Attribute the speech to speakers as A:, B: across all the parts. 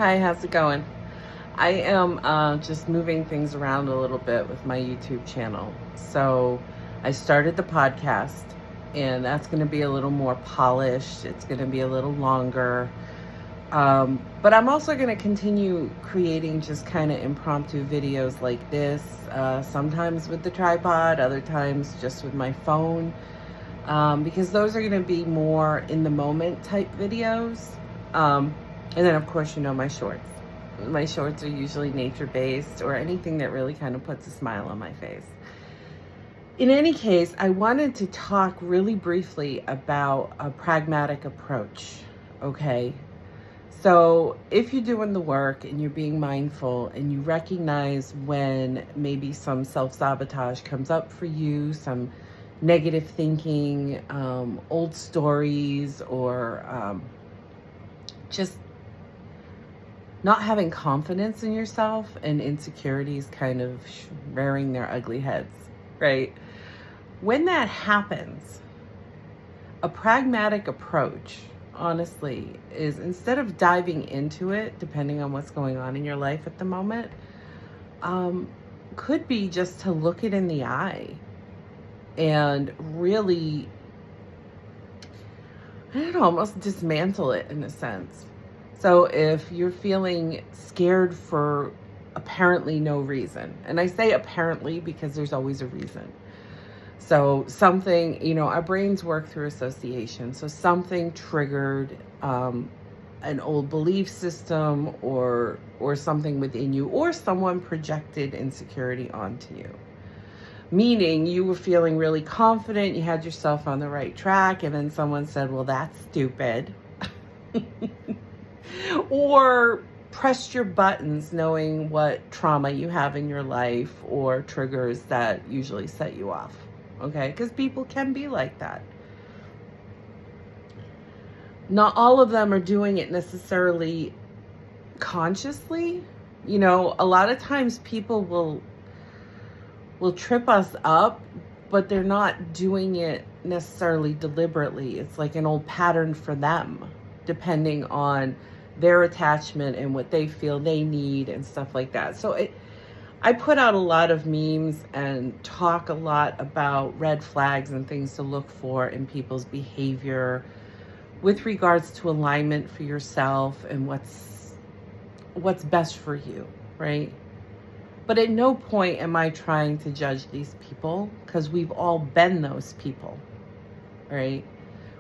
A: Hi, how's it going? I am just moving things around a little bit with my YouTube channel. So I started the podcast, and that's going to be a little more polished. It's going to be a little longer. But I'm also going to continue creating just kind of impromptu videos like this, sometimes with the tripod, other times just with my phone, because those are going to be more in the moment type videos. And then, of course, my shorts. My shorts are usually nature-based or anything that really kind of puts a smile on my face. In any case, I wanted to talk really briefly about a pragmatic approach, okay? So if you're doing the work and you're being mindful and you recognize when maybe some self-sabotage comes up for you, some negative thinking, old stories, or just not having confidence in yourself and insecurities kind of rearing their ugly heads, right? When that happens, a pragmatic approach, honestly, is instead of diving into it, depending on what's going on in your life at the moment, could be just to look it in the eye and really, I don't know, almost dismantle it in a sense. So if you're feeling scared for apparently no reason, and I say apparently because there's always a reason. So something, our brains work through association. So something triggered an old belief system or something within you, or someone projected insecurity onto you. Meaning you were feeling really confident, you had yourself on the right track, and then someone said, well, that's stupid. Or pressed your buttons knowing what trauma you have in your life or triggers that usually set you off, okay? Because people can be like that. Not all of them are doing it necessarily consciously. A lot of times people will trip us up, but they're not doing it necessarily deliberately. It's like an old pattern for them, depending on their attachment and what they feel they need and stuff like that. So I put out a lot of memes and talk a lot about red flags and things to look for in people's behavior with regards to alignment for yourself and what's best for you, right? But at no point am I trying to judge these people, because we've all been those people, right?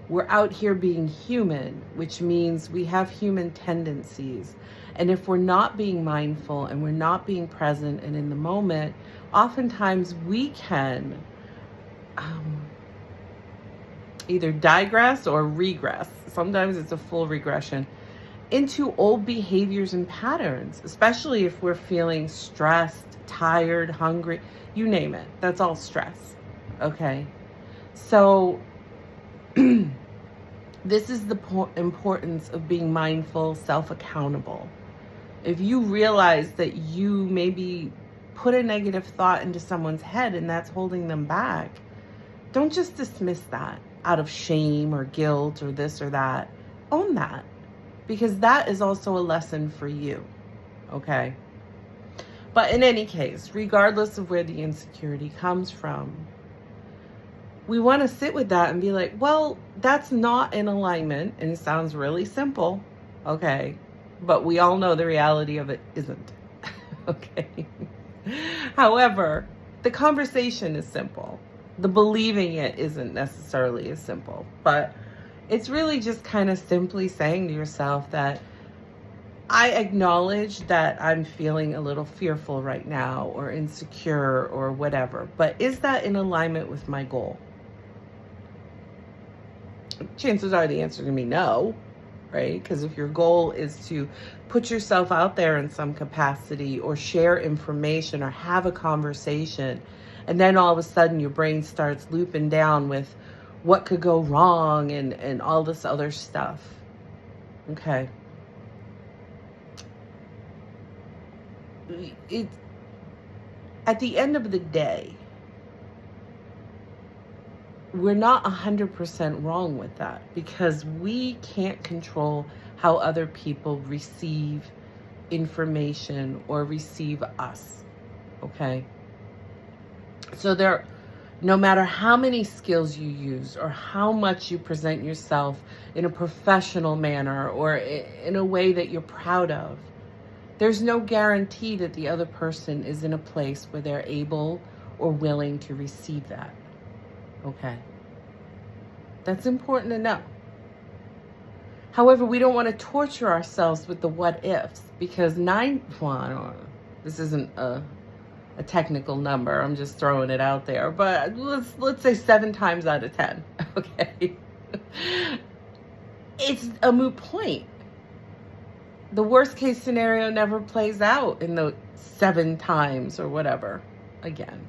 A: We're out here being human, which means we have human tendencies. And if we're not being mindful and we're not being present and in the moment, oftentimes we can either digress or regress. Sometimes it's a full regression into old behaviors and patterns, especially if we're feeling stressed, tired, hungry, you name it. That's all stress, okay? So this is the importance of being mindful, self-accountable. If you realize that you maybe put a negative thought into someone's head and that's holding them back, don't just dismiss that out of shame or guilt or this or that. Own that, because that is also a lesson for you, okay? But in any case, regardless of where the insecurity comes from, we want to sit with that and be like, well, that's not in alignment, and it sounds really simple, okay? But we all know the reality of it isn't, okay? However, the conversation is simple. The believing it isn't necessarily as simple, but it's really just kind of simply saying to yourself that I acknowledge that I'm feeling a little fearful right now or insecure or whatever, but is that in alignment with my goal? Chances are the answer is going to be no, right? Because if your goal is to put yourself out there in some capacity or share information or have a conversation, and then all of a sudden your brain starts looping down with what could go wrong and all this other stuff, okay? At the end of the day, we're not 100% wrong with that, because we can't control how other people receive information or receive us. Okay? So no matter how many skills you use or how much you present yourself in a professional manner or in a way that you're proud of, there's no guarantee that the other person is in a place where they're able or willing to receive that. Okay? That's important to know. However, we don't want to torture ourselves with the what ifs, because this isn't a technical number. I'm just throwing it out there. But let's say 7 times out of 10. Okay? It's a moot point. The worst case scenario never plays out in the 7 times or whatever. Again,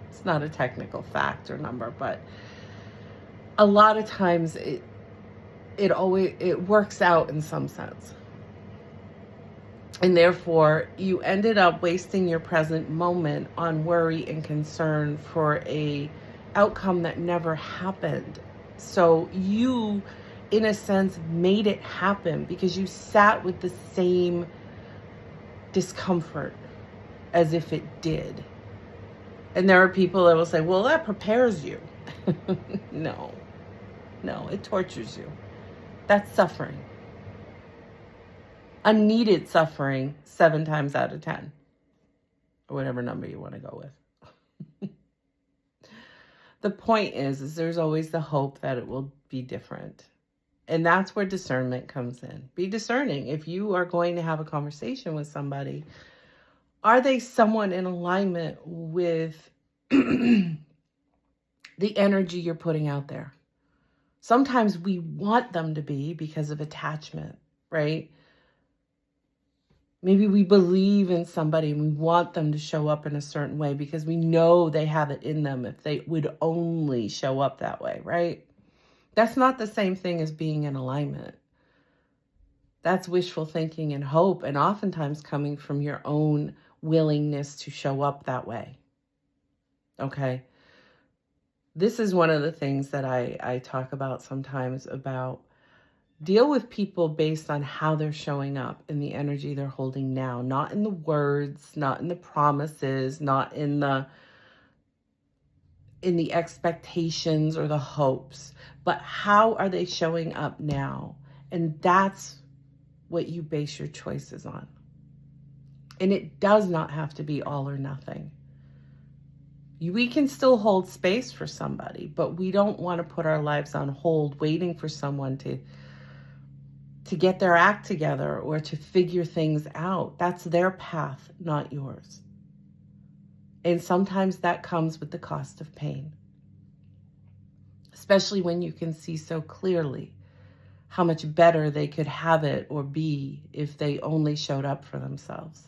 A: it's not a technical fact or number, but a lot of times it works out in some sense. And therefore, you ended up wasting your present moment on worry and concern for a outcome that never happened. So you, in a sense, made it happen because you sat with the same discomfort as if it did. And there are people that will say, well, that prepares you. No, it tortures you. That's suffering. Unneeded suffering 7 times out of 10. Or whatever number you want to go with. The point is there's always the hope that it will be different. And that's where discernment comes in. Be discerning. If you are going to have a conversation with somebody, are they someone in alignment with the energy you're putting out there? Sometimes we want them to be because of attachment, right? Maybe we believe in somebody and we want them to show up in a certain way because we know they have it in them if they would only show up that way, right? That's not the same thing as being in alignment. That's wishful thinking and hope, and oftentimes coming from your own willingness to show up that way. Okay? This is one of the things that I talk about sometimes, about deal with people based on how they're showing up in the energy they're holding now, not in the words, not in the promises, not in the expectations or the hopes, but how are they showing up now? And that's what you base your choices on. And it does not have to be all or nothing. We can still hold space for somebody, but we don't want to put our lives on hold waiting for someone to get their act together or to figure things out. That's their path, not yours. And sometimes that comes with the cost of pain, especially when you can see so clearly how much better they could have it or be if they only showed up for themselves.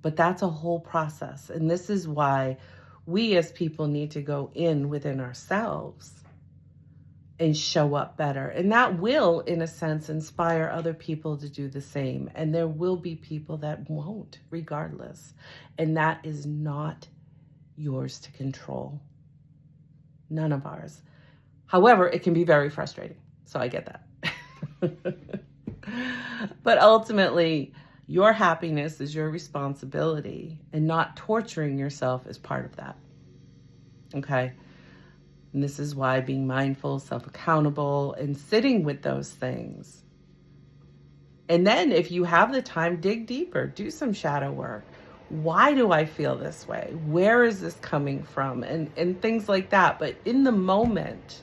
A: But that's a whole process. And this is why we as people need to go within ourselves and show up better. And that will, in a sense, inspire other people to do the same. And there will be people that won't, regardless. And that is not yours to control. None of ours. However, it can be very frustrating. So I get that. But ultimately, your happiness is your responsibility, and not torturing yourself is part of that. Okay? And this is why being mindful, self-accountable, and sitting with those things. And then if you have the time, dig deeper, do some shadow work. Why do I feel this way? Where is this coming from? And things like that. But in the moment,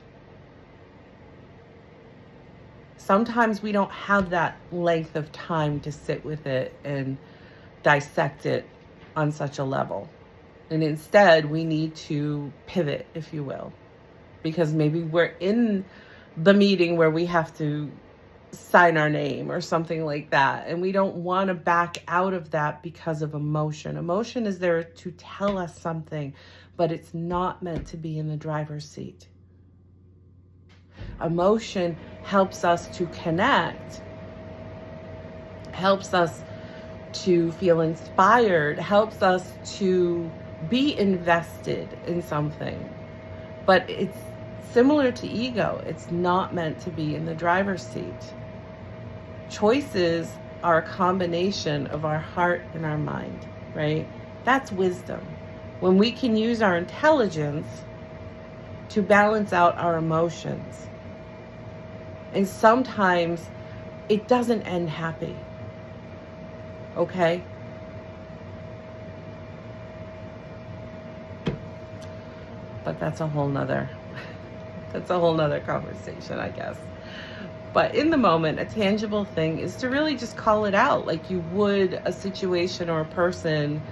A: sometimes we don't have that length of time to sit with it and dissect it on such a level. And instead, we need to pivot, if you will. Because maybe we're in the meeting where we have to sign our name or something like that. And we don't want to back out of that because of emotion. Emotion is there to tell us something, but it's not meant to be in the driver's seat. Emotion helps us to connect, helps us to feel inspired, helps us to be invested in something. But it's similar to ego. It's not meant to be in the driver's seat. Choices are a combination of our heart and our mind, right? That's wisdom. When we can use our intelligence to balance out our emotions. And sometimes it doesn't end happy. Okay? But that's a whole nother conversation, I guess. But in the moment, a tangible thing is to really just call it out like you would a situation or a person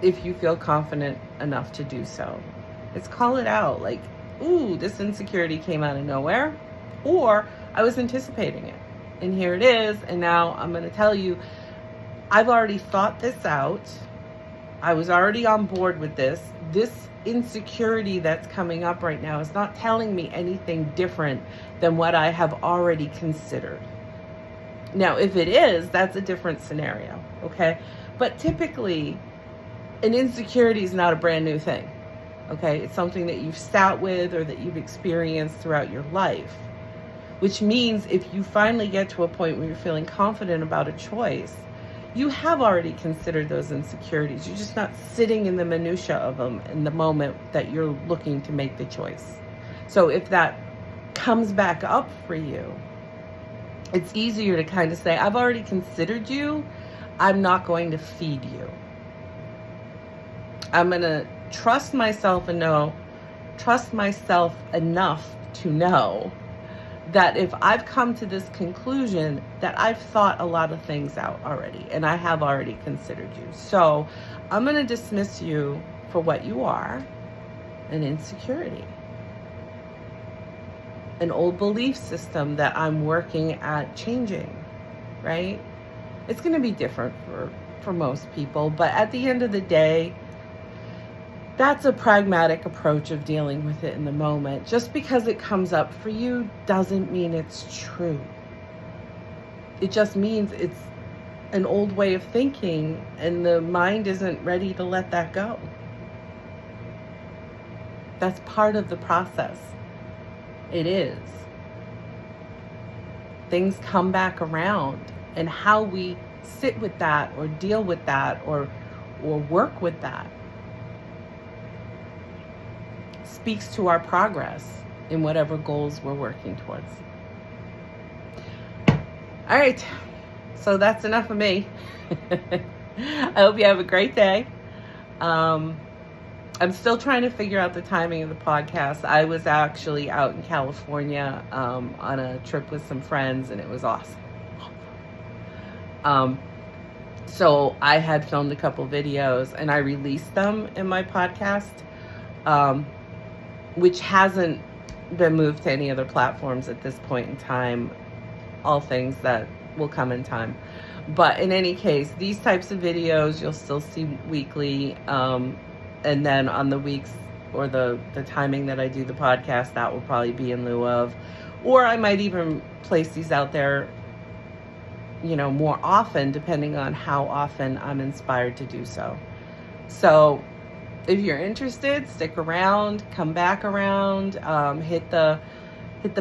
A: if you feel confident enough to do so. It's call it out like, ooh, this insecurity came out of nowhere, or I was anticipating it. And here it is, and now I'm going to tell you, I've already thought this out. I was already on board with this. This insecurity that's coming up right now is not telling me anything different than what I have already considered. Now, if it is, that's a different scenario, okay? But typically, an insecurity is not a brand new thing, okay? It's something that you've sat with or that you've experienced throughout your life, which means if you finally get to a point where you're feeling confident about a choice, you have already considered those insecurities. You're just not sitting in the minutia of them in the moment that you're looking to make the choice. So if that comes back up for you, it's easier to kind of say, I've already considered you. I'm not going to feed you. I'm going to trust myself enough to know that if I've come to this conclusion, that I've thought a lot of things out already, and I have already considered you. So I'm going to dismiss you for what you are, an insecurity, an old belief system that I'm working at changing, right? It's going to be different for most people, but at the end of the day, that's a pragmatic approach of dealing with it in the moment. Just because it comes up for you doesn't mean it's true. It just means it's an old way of thinking, and the mind isn't ready to let that go. That's part of the process. It is. Things come back around, and how we sit with that or deal with that or work with that speaks to our progress in whatever goals we're working towards. All right, so that's enough of me. I hope you have a great day. I'm still trying to figure out the timing of the podcast. I was actually out in California on a trip with some friends, and it was awesome. So I had filmed a couple videos, and I released them in my podcast, which hasn't been moved to any other platforms at this point in time. All things that will come in time. But in any case, these types of videos you'll still see weekly. And then on the weeks or the timing that I do the podcast, that will probably be in lieu of. Or I might even place these out there, more often, depending on how often I'm inspired to do so. So if you're interested, stick around, come back around, hit the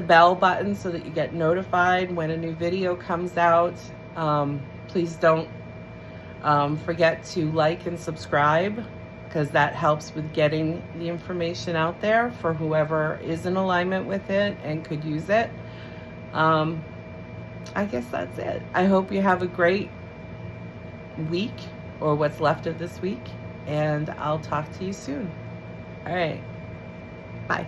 A: bell button so that you get notified when a new video comes out. Please don't forget to like and subscribe, because that helps with getting the information out there for whoever is in alignment with it and could use it. I guess that's it. I hope you have a great week, or what's left of this week, and I'll talk to you soon. All right. Bye.